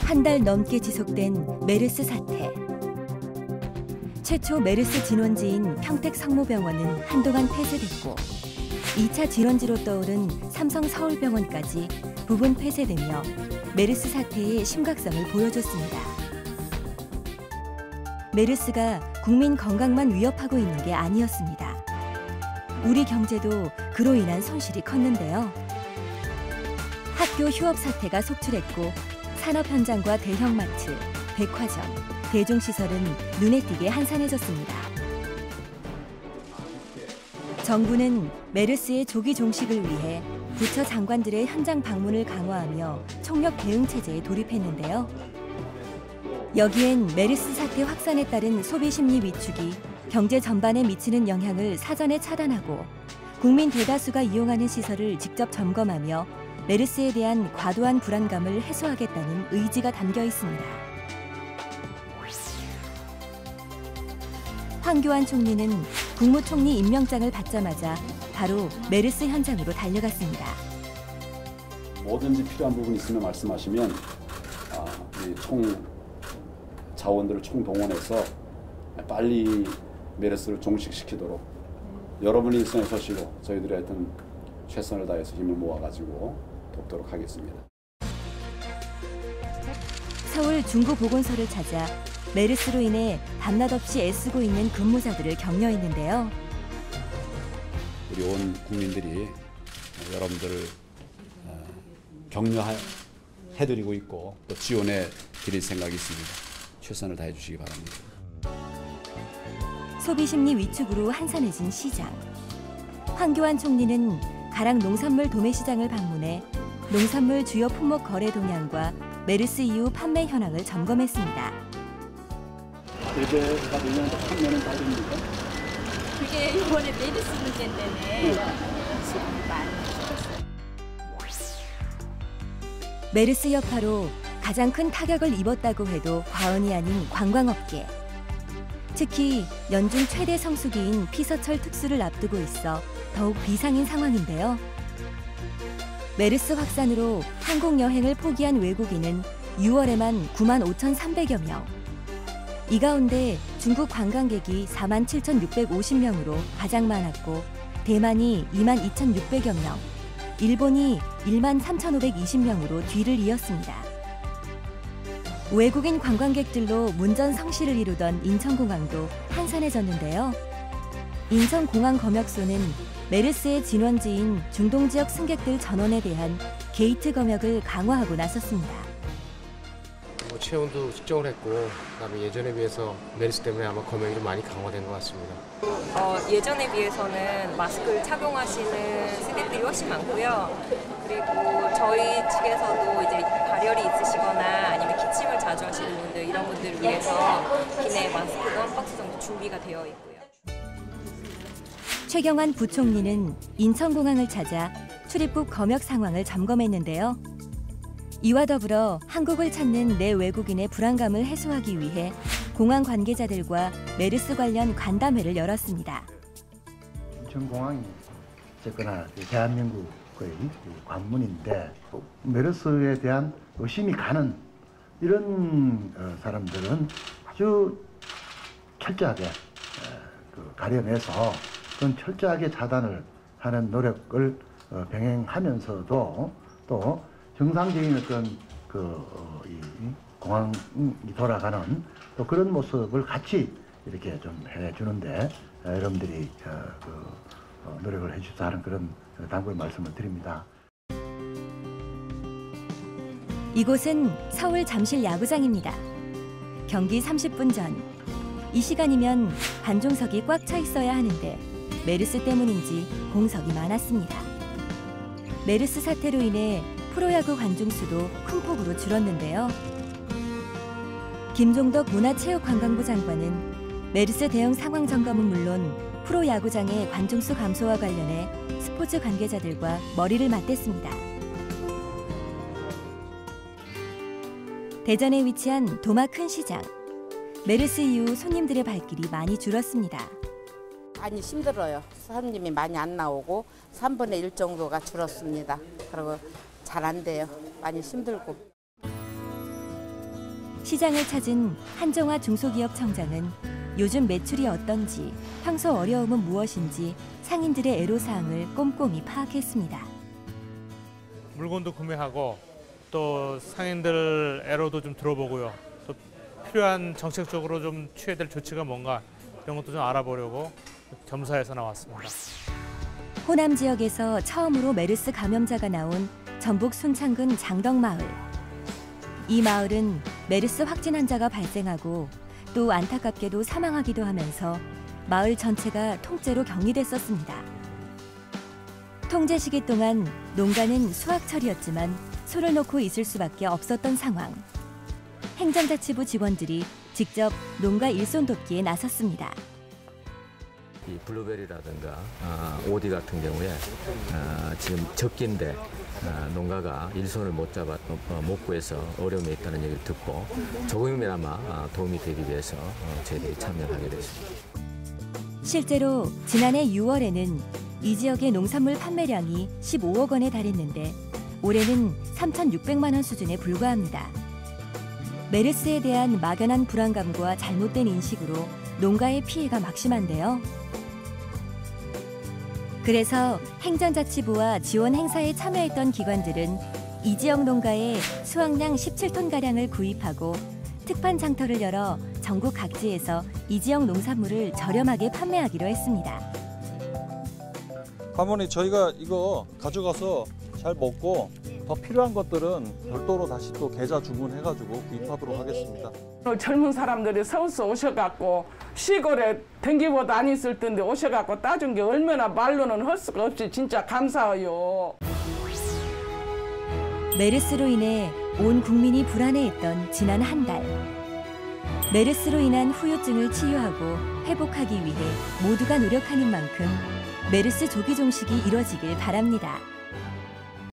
한 달 넘게 지속된 메르스 사태. 최초 메르스 진원지인 평택성모병원은 한동안 폐쇄됐고 2차 진원지로 떠오른 삼성서울병원까지 부분 폐쇄되며 메르스 사태의 심각성을 보여줬습니다. 메르스가 국민 건강만 위협하고 있는 게 아니었습니다. 우리 경제도 그로 인한 손실이 컸는데요. 학교 휴업 사태가 속출했고 산업 현장과 대형마트, 백화점, 대중시설은 눈에 띄게 한산해졌습니다. 정부는 메르스의 조기 종식을 위해 부처 장관들의 현장 방문을 강화하며 총력 대응 체제에 돌입했는데요. 여기엔 메르스 사태 확산에 따른 소비 심리 위축이 경제 전반에 미치는 영향을 사전에 차단하고 국민 대다수가 이용하는 시설을 직접 점검하며 메르스에 대한 과도한 불안감을 해소하겠다는 의지가 담겨 있습니다. 황교안 총리는 국무총리 임명장을 받자마자 바로 메르스 현장으로 달려갔습니다. 뭐든지 필요한 부분이 있으면 말씀하시면 총 자원들을 총동원해서 빨리 메르스를 종식시키도록 여러분이 있으시고 저희들이 하여튼 최선을 다해서 힘을 모아가지고 돕도록 하겠습니다. 서울 중구보건소를 찾아 메르스로 인해 밤낮 없이 애쓰고 있는 근무자들을 격려했는데요. 우리 온 국민들이 여러분들을 격려해드리고 있고 또 지원해 드릴 생각이 있습니다. 최선을 다해 주시기 바랍니다. 소비심리 위축으로 한산해진 시장. 황교안 총리는 가락 농산물 도매시장을 방문해 농산물 주요 품목 거래 동향과 메르스 이후 판매 현황을 점검했습니다. 예배가 되면 판매는 다 됩니까? 그게 이번에 메르스 문제 때문에 많이 줄었어요. 메르스 여파로 가장 큰 타격을 입었다고 해도 과언이 아닌 관광업계. 특히 연중 최대 성수기인 피서철 특수를 앞두고 있어 더욱 비상인 상황인데요. 메르스 확산으로 한국 여행을 포기한 외국인은 6월에만 95,300여 명. 이 가운데 중국 관광객이 47,650명으로 가장 많았고 대만이 22,600여 명, 일본이 13,520명으로 뒤를 이었습니다. 외국인 관광객들로 문전성시를 이루던 인천공항도 한산해졌는데요. 인천공항검역소는 메르스의 진원지인 중동지역 승객들 전원에 대한 게이트 검역을 강화하고 나섰습니다. 체온도 측정을 했고 그다음에 예전에 비해서 메르스 때문에 아마 검역이 좀 많이 강화된 것 같습니다. 예전에 비해서는 마스크를 착용하시는 승객들이 훨씬 많고요. 그리고 저희 측에서도 이제 발열이 있으시거나 아니면 기침을 자주 하시는 분들 이런 분들을 위해서 기내 마스크도 한 박스 정도 준비가 되어 있고요. 최경환 부총리는 인천공항을 찾아 출입국 검역 상황을 점검했는데요. 이와 더불어 한국을 찾는 내 외국인의 불안감을 해소하기 위해 공항 관계자들과 메르스 관련 간담회를 열었습니다. 인천공항이 어쨌거나 대한민국의 관문인데 메르스에 대한 의심이 가는 이런 사람들은 아주 철저하게 가려내서 그건 철저하게 차단을 하는 노력을 병행하면서도 또 정상적인 어떤 이 공항이 돌아가는 또 그런 모습을 같이 이렇게 좀 해주는데 여러분들이 노력을 해주셔서 하는 그런 당부의 말씀을 드립니다. 이곳은 서울 잠실 야구장입니다. 경기 30분 전, 이 시간이면 관중석이 꽉 차 있어야 하는데 메르스 때문인지 공석이 많았습니다. 메르스 사태로 인해 프로야구 관중 수도 큰 폭으로 줄었는데요. 김종덕 문화체육관광부 장관은 메르스 대응 상황 점검은 물론 프로야구장의 관중 수 감소와 관련해 스포츠 관계자들과 머리를 맞댔습니다. 대전에 위치한 도마 큰 시장. 메르스 이후 손님들의 발길이 많이 줄었습니다. 많이 힘들어요. 손님이 많이 안 나오고 3분의 1 정도가 줄었습니다. 그리고 잘 안 돼요. 많이 힘들고. 2019 시장을 찾은 한정화 중소기업청장은 요즘 매출이 어떤지, 평소 어려움은 무엇인지 상인들의 애로사항을 꼼꼼히 파악했습니다. 물건도 구매하고 또 상인들 애로도 좀 들어보고요. 또 필요한 정책적으로 좀 취해야 될 조치가 뭔가 이런 것도 좀 알아보려고 겸사해서 나왔습니다. 호남 지역에서 처음으로 메르스 감염자가 나온 전북 순창군 장덕마을. 이 마을은 메르스 확진 환자가 발생하고 또 안타깝게도 사망하기도 하면서 마을 전체가 통째로 격리됐었습니다. 통제 시기 동안 농가는 수확철이었지만 손을 놓고 있을 수밖에 없었던 상황. 행정자치부 직원들이 직접 농가 일손 돕기에 나섰습니다. 이 블루베리라든가 오디 같은 경우에 지금 적기인데 농가가 일손을 못 구해서 어려움에 있다는 얘기를 듣고 조금이나마 도움이 되기 위해서 저희들이 참여를 하게 됐습니다. 실제로 지난해 6월에는 이 지역의 농산물 판매량이 15억 원에 달했는데 올해는 3,600만 원 수준에 불과합니다. 메르스에 대한 막연한 불안감과 잘못된 인식으로 농가의 피해가 막심한데요. 그래서 행정자치부와 지원 행사에 참여했던 기관들은 이 지역 농가에 수확량 17톤가량을 구입하고 특판 장터를 열어 전국 각지에서 이 지역 농산물을 저렴하게 판매하기로 했습니다. 할머니, 저희가 이거 가져가서 잘 먹고 더 필요한 것들은 별도로 다시 또 계좌 주문해가지고 구입하도록 하겠습니다. 젊은 사람들이 서울서 오셔갖고 시골에 댕기고 다녔을 텐데 오셔갖고 따준 게 얼마나 말로는 할 수가 없이 진짜 감사해요. 메르스로 인해 온 국민이 불안해했던 지난 한 달. 메르스로 인한 후유증을 치유하고 회복하기 위해 모두가 노력하는 만큼 메르스 조기 종식이 이뤄지길 바랍니다.